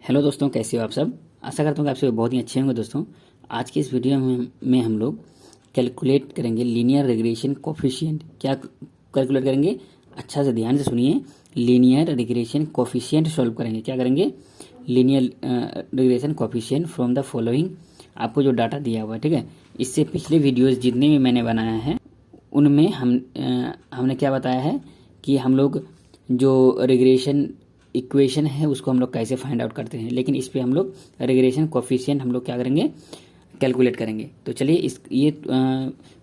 Hello दोस्तों, कैसे हो आप सब। आशा करता हूँ कि आप सब बहुत ही अच्छे होंगे। दोस्तों, आज की इस वीडियो में हम लोग कैलकुलेट करेंगे लीनियर रिग्रेशन कोफिशिएंट। क्या कैलकुलेट करेंगे? अच्छा से ध्यान से सुनिए। लीनियर रिग्रेशन कोफिशिएंट सॉल्व करेंगे। क्या करेंगे? Linear regression coefficient from the following. आपको जो डाटा दिया हुआ है, ठीक है, इससे पिछले वीडियोज़ जितने भी मैंने बनाया है उनमें हमने क्या बताया है कि हम लोग जो रिग्रेशन इक्वेशन है उसको हम लोग कैसे फाइंड आउट करते हैं, लेकिन इस पे हम लोग रिग्रेशन कोफिशिएंट हम लोग क्या करेंगे? कैलकुलेट करेंगे। तो चलिए ये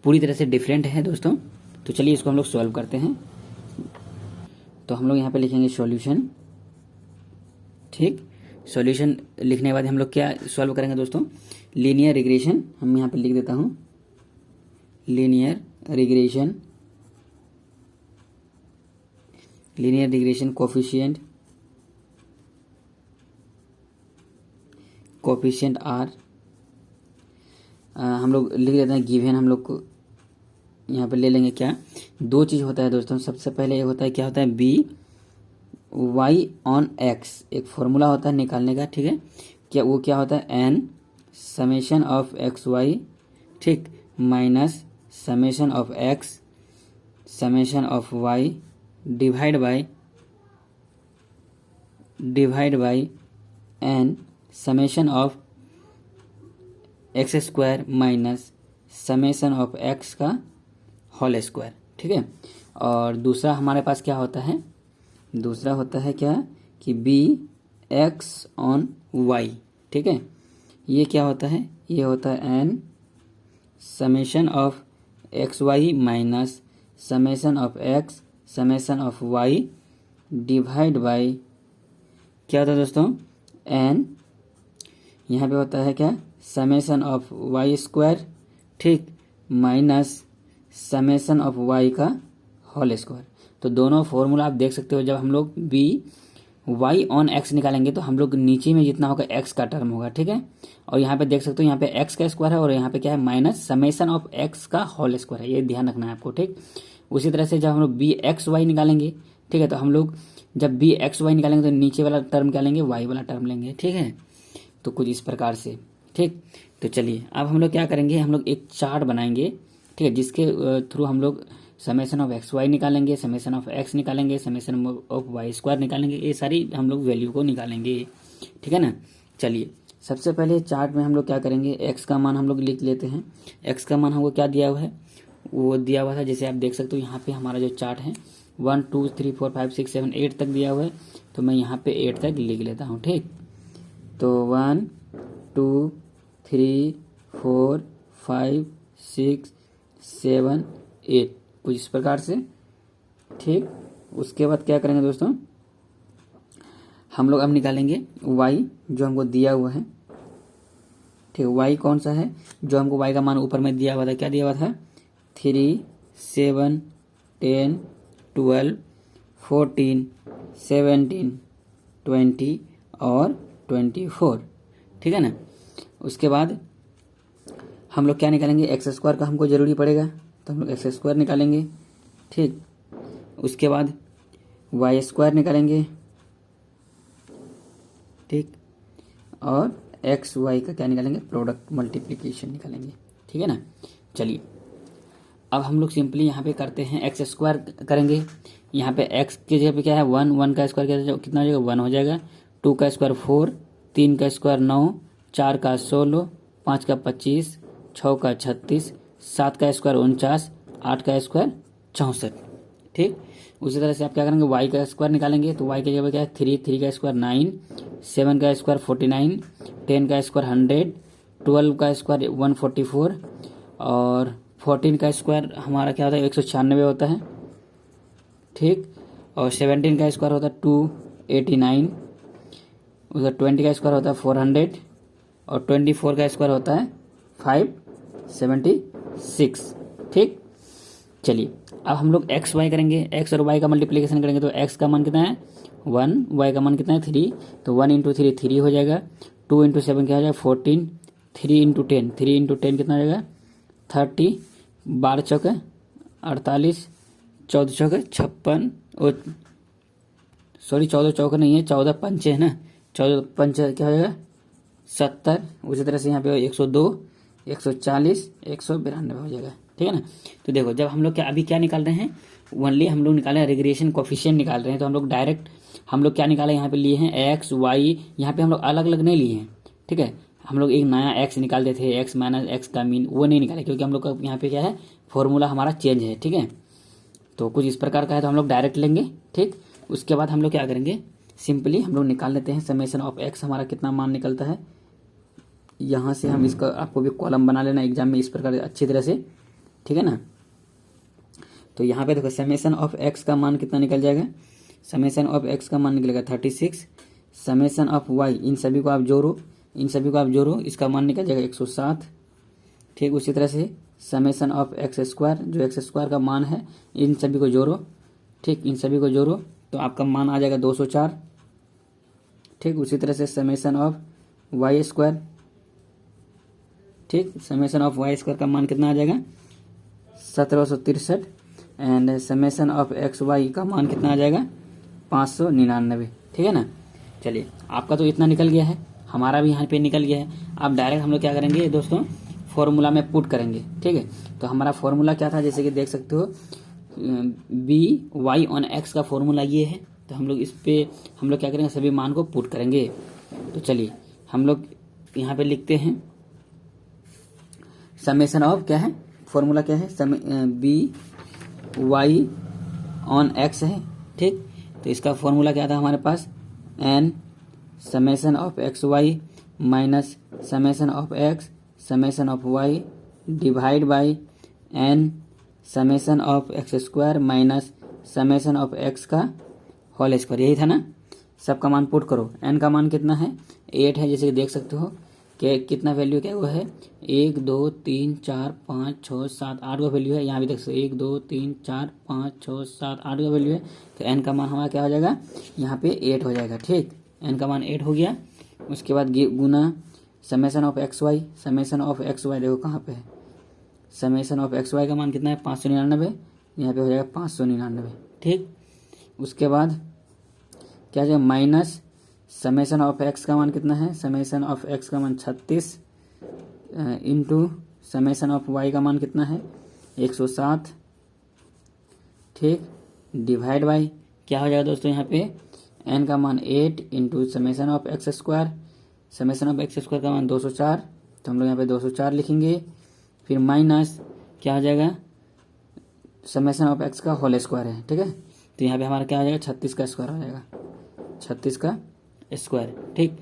पूरी तरह से डिफरेंट है दोस्तों। तो चलिए इसको हम लोग सॉल्व करते हैं। तो हम लोग यहाँ पे लिखेंगे सॉल्यूशन। ठीक, सॉल्यूशन लिखने के बाद हम लोग क्या सॉल्व करेंगे दोस्तों? Linear regression. हम यहाँ पे लिख देता हूँ लीनियर रिग्रेशन कोफिशिएंट आर हम लोग लिख देते हैं गिवन। हम लोग को यहाँ पे ले लेंगे क्या? दो चीज़ होता है दोस्तों। सबसे पहले ये होता है, क्या होता है? बी वाई ऑन एक्स, एक फॉर्मूला होता है निकालने का, ठीक है। क्या वो क्या होता है? N summation of X Y, ठीक, minus summation of X summation of Y divide by N summation of X square minus summation of X का होल स्क्वायर, ठीक है। और दूसरा हमारे पास क्या होता है? दूसरा होता है क्या कि बी एक्स ऑन वाई, ठीक है। ये क्या होता है? ये होता है N summation of X Y minus summation of X summation of Y divide by क्या होता है दोस्तों? एन यहाँ पे होता है क्या? समेशन ऑफ वाई स्क्वायर, ठीक, माइनस समेशन ऑफ वाई का होल स्क्वायर। तो दोनों फॉर्मूला आप देख सकते हो। जब हम लोग बी वाई ऑन एक्स निकालेंगे तो हम लोग नीचे में जितना होगा एक्स का टर्म होगा, ठीक है। और यहाँ पे देख सकते हो, यहाँ पे एक्स का स्क्वायर है और यहाँ पे क्या है? माइनस समेशन ऑफ एक्स का होल स्क्वायर है। ये ध्यान रखना है आपको, ठीक। उसी तरह से जब हम लोग बी एक्स वाई निकालेंगे, ठीक है, तो हम लोग जब बी एक्स वाई निकालेंगे तो नीचे वाला टर्म क्या लेंगे? वाई वाला टर्म लेंगे, ठीक है। तो कुछ इस प्रकार से, ठीक। तो चलिए अब हम लोग क्या करेंगे? हम लोग एक चार्ट बनाएंगे, ठीक है, जिसके थ्रू हम लोग समेशन ऑफ एक्स वाई निकालेंगे, समेशन ऑफ एक्स निकालेंगे, समेशन ऑफ वाई स्क्वायर निकालेंगे। ये सारी हम लोग वैल्यू को निकालेंगे, ठीक है ना। चलिए सबसे पहले चार्ट में हम लोग क्या करेंगे? एक्स का मान हम लोग लिख लेते हैं। एक्स का मान हमको क्या दिया हुआ है? वो दिया हुआ था, जैसे आप देख सकते हो यहाँ पे हमारा जो चार्ट है 1 2 3 4 5 6 7 8 तक दिया हुआ है। तो मैं यहाँ पे 8 तक लिख लेता हूँ, ठीक। तो 1 2 3 4 5 6 7 8 कुछ इस प्रकार से, ठीक। उसके बाद क्या करेंगे दोस्तों? हम लोग अब निकालेंगे y जो हमको दिया हुआ है, ठीक। y कौन सा है? जो हमको y का मान ऊपर में दिया हुआ था, क्या दिया हुआ था? 3 7 10 12 14 17 20 और 24, ठीक है ना। उसके बाद हम लोग क्या निकालेंगे? एक्स स्क्वायर का हमको जरूरी पड़ेगा, तो हम लोग एक्स स्क्वायर निकालेंगे, ठीक। उसके बाद वाई स्क्वायर निकालेंगे, ठीक। और एक्स वाई का क्या निकालेंगे? प्रोडक्ट मल्टीप्लिकेशन निकालेंगे, ठीक है ना। चलिए अब हम लोग सिंपली यहाँ पे करते हैं, एक्स स्क्वायर करेंगे। यहाँ पे एक्स की जगह पे क्या है? 1 1 का स्क्वायर कितना हो जाएगा? 1 हो जाएगा। 2 का स्क्वायर 4, 3 का स्क्वायर 9, 4 का 16, 5 का 25, 6 का 36, 7 का स्क्वायर 49, 8 का स्क्वायर 64, ठीक। उसी तरह से आप क्या करेंगे? वाई का स्क्वायर निकालेंगे। तो वाई की जगह क्या है? 3 3 का स्क्वायर 9, 7 का स्क्वायर 49, 10 का स्क्वायर 100, 12 का स्क्वायर 144 और 14 का स्क्वायर हमारा क्या होता है? 196 होता है, ठीक। और 17 का स्क्वायर होता है 289, उधर 20 का स्क्वायर होता है 400 और 24 का स्क्वायर होता है 576, ठीक। चलिए अब हम लोग एक्स वाई करेंगे। एक्स और वाई का मल्टीप्लिकेशन करेंगे तो एक्स का मान कितना है? 1, वाई का मान कितना है? 3। तो 1 इंटू 3 3 हो जाएगा। 2 इंटू 7 क्या हो जाएगा? 14। 3 इंटू 10 कितना हो जाएगा? 30। 12 चौके 48, 14 चौके 56 और सॉरी 14 चौके नहीं है, 14 पंचे है ना, 14 पंच क्या हो जाएगा 70। उसी तरह से यहाँ पे 102, 140, 192 हो जाएगा, ठीक है ना। तो देखो जब हम लोग क्या अभी क्या निकाल रहे हैं, ओनली हम लोग निकाले हैं रिग्रेशन कोफिशिएंट निकाल रहे हैं। तो हम लोग डायरेक्ट हम लोग क्या निकाले यहाँ पे लिए हैं एक्स वाई, यहाँ पे हम लोग अलग अलग नहीं लिए हैं, ठीक है। हम लोग एक नया एक्स निकालते थे, एक्स माइनस एक्स का मीन, वो नहीं निकाले क्योंकि हम लोग का यहाँ पे क्या है फॉर्मूला हमारा चेंज है, ठीक है। तो कुछ इस प्रकार का है तो हम लोग डायरेक्ट लेंगे, ठीक। उसके बाद हम लोग क्या करेंगे, सिंपली हम लोग निकाल लेते हैं समेशन ऑफ एक्स हमारा कितना मान निकलता है। यहाँ से हम इसका आपको भी कॉलम बना लेना एग्जाम में इस प्रकार अच्छी तरह से, ठीक है ना। तो यहाँ पे देखो समेशन ऑफ एक्स का मान कितना निकल जाएगा, समेशन ऑफ एक्स का मान निकलेगा 36। समेशन ऑफ वाई, इन सभी को आप जोड़ो, इन सभी को आप जोड़ो, इसका मान निकल जाएगा 107, ठीक। उसी तरह से समेशन ऑफ एक्स स्क्वायर, जो एक्स स्क्वायर का मान है इन सभी को जोड़ो, ठीक, इन सभी को जोड़ो तो आपका मान आ जाएगा 204, ठीक। उसी तरह से समेशन ऑफ वाई स्क्वायर, ठीक, समेशन ऑफ वाई स्क्वायर का मान कितना आ जाएगा 1763। And summation of X Y का मान कितना आ जाएगा 599, ठीक है ना। चलिए आपका तो इतना निकल गया है, हमारा भी यहाँ पे निकल गया है। अब डायरेक्ट हम लोग क्या करेंगे दोस्तों, फॉर्मूला में पुट करेंगे, ठीक है। तो हमारा फॉर्मूला क्या था, जैसे कि देख सकते हो बी वाई ऑन एक्स का फॉर्मूला ये है। तो हम लोग इस पे हम लोग क्या करेंगे, सभी मान को पुट करेंगे। तो चलिए हम लोग यहाँ पे लिखते हैं समेशन ऑफ क्या है, फॉर्मूला क्या है, बी वाई ऑन एक्स है, ठीक। तो इसका फॉर्मूला क्या था हमारे पास, N summation of X Y minus summation of X summation of Y divide by N summation of X square minus summation of X का होल स्क्वायर, यही था ना। सबका मान पुट करो, एन का मान कितना है 8 है, जैसे कि देख सकते हो कि कितना वैल्यू क्या वो है 1 2 3 4 5 6 7 8 का वैल्यू है। यहाँ भी देख सकते 1 2 3 4 5 6 7 8 का वैल्यू है। तो एन का मान हमारा क्या हो जाएगा, यहाँ पे 8 हो जाएगा, ठीक। एन का मान 8 हो गया। उसके बाद गुना summation of X Y, summation of X Y देखो कहाँ पे है, समेशन ऑफ एक्स वाई का मान कितना है 599, यहाँ पे हो जाएगा 599, ठीक। उसके बाद क्या हो जाएगा माइनस समेशन ऑफ एक्स का मान कितना है, समेशन ऑफ एक्स का मान 36 इंटू समेशन ऑफ वाई का मान कितना है 107, ठीक, डिवाइड बाई क्या हो जाएगा दोस्तों यहाँ पे एन का मान 8 into summation of X square, summation of X square का मान 204। तो हम लोग यहाँ पे 204 लिखेंगे, फिर माइनस क्या हो जाएगा समेशन ऑफ एक्स का होल स्क्वायर है, ठीक है। तो यहाँ पे हमारा क्या हो जाएगा 36 का स्क्वायर हो जाएगा, 36 का स्क्वायर, ठीक।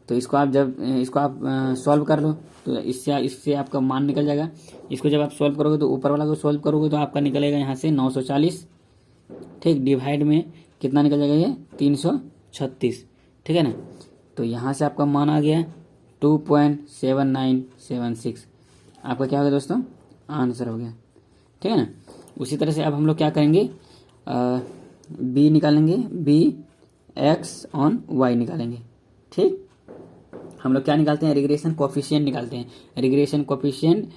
तो इसको आप जब इसको आप सॉल्व कर लो तो इससे आपका मान निकल जाएगा। इसको जब आप सॉल्व करोगे तो ऊपर वाला को सॉल्व करोगे तो आपका निकलेगा यहाँ से 940, ठीक, डिवाइड में कितना निकल जाएगा ये 336, ठीक है ना। तो यहाँ से आपका मान आ गया 2.7976, आपका क्या हो गया दोस्तों आंसर हो गया, ठीक है ना। उसी तरह से अब हम लोग क्या करेंगे, बी निकालेंगे, बी एक्स ऑन वाई निकालेंगे, ठीक। हम लोग क्या निकालते हैं, रिग्रेशन कोफिशिएंट निकालते हैं, regression coefficient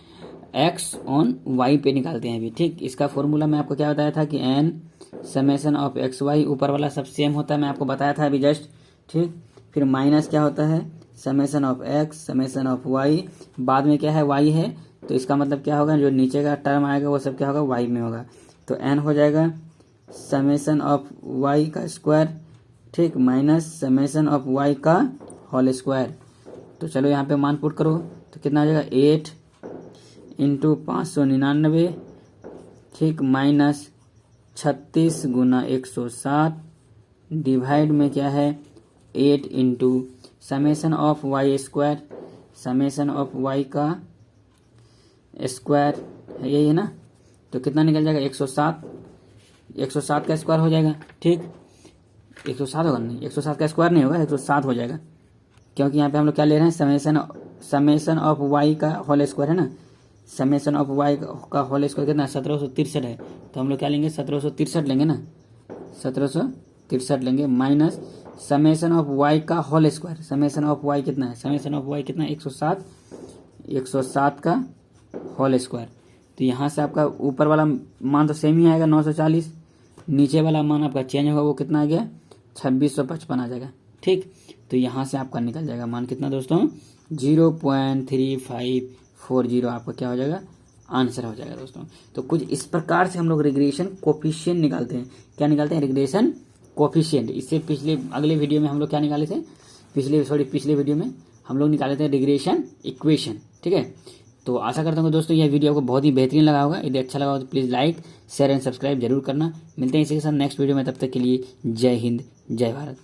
X on Y पे निकालते हैं अभी, ठीक। इसका फॉर्मूला मैं आपको क्या बताया था कि N summation of X Y, ऊपर वाला सब सेम होता है, मैं आपको बताया था अभी जस्ट, ठीक। फिर माइनस क्या होता है summation of X summation of Y, बाद में क्या है वाई है, तो इसका मतलब क्या होगा जो नीचे का टर्म आएगा वो सब क्या होगा वाई में होगा। तो एन हो जाएगा समेशन ऑफ वाई का स्क्वायर, ठीक, माइनस समेशन ऑफ वाई का होल स्क्वायर। तो चलो यहाँ पे मान पुट करो तो कितना आ जाएगा 8 इंटू 599, ठीक, माइनस 36 गुना 107 डिवाइड में क्या है 8 into summation of Y square, summation of Y का स्क्वायर यही है ना। तो कितना निकल जाएगा 107, 107 का स्क्वायर हो जाएगा, ठीक। 107 होगा नहीं, 107 का स्क्वायर नहीं होगा, 107 हो जाएगा, क्योंकि यहाँ पे हम लोग क्या ले रहे हैं समेशन ऑफ वाई का होल स्क्वायर है ना। समेशन ऑफ वाई का होल स्क्वायर कितना 1763 है, तो हम लोग क्या लेंगे 1763 लेंगे ना, 1763 लेंगे, माइनस समेशन ऑफ वाई का whole square, summation of Y कितना है, समेशन ऑफ वाई कितना है 107, 107 का होल स्क्वायर। तो यहाँ से आपका ऊपर वाला मान तो सेम ही आएगा 940, नीचे वाला मान आपका चेंज होगा, वो कितना आ गया 2655 आ जाएगा, ठीक। तो यहाँ से आपका निकल जाएगा मान कितना दोस्तों, 0.3540 आपका क्या हो जाएगा, आंसर हो जाएगा दोस्तों। तो कुछ इस प्रकार से हम लोग रिग्रेशन कोफिशिएंट निकालते हैं। क्या निकालते हैं, रिग्रेशन कोफिशिएंट। इससे अगले वीडियो में हम लोग क्या निकाले थे, पिछले वीडियो में हम लोग निकाले थे रिग्रेशन इक्वेशन। ठीक है, तो आशा करता हूँ दोस्तों यह वीडियो आपको बहुत ही बेहतरीन लगा होगा। यदि अच्छा लगा हो तो please like share and subscribe जरूर करना। मिलते हैं इसी के साथ नेक्स्ट वीडियो में, तब तक के लिए जय हिंद जय भारत।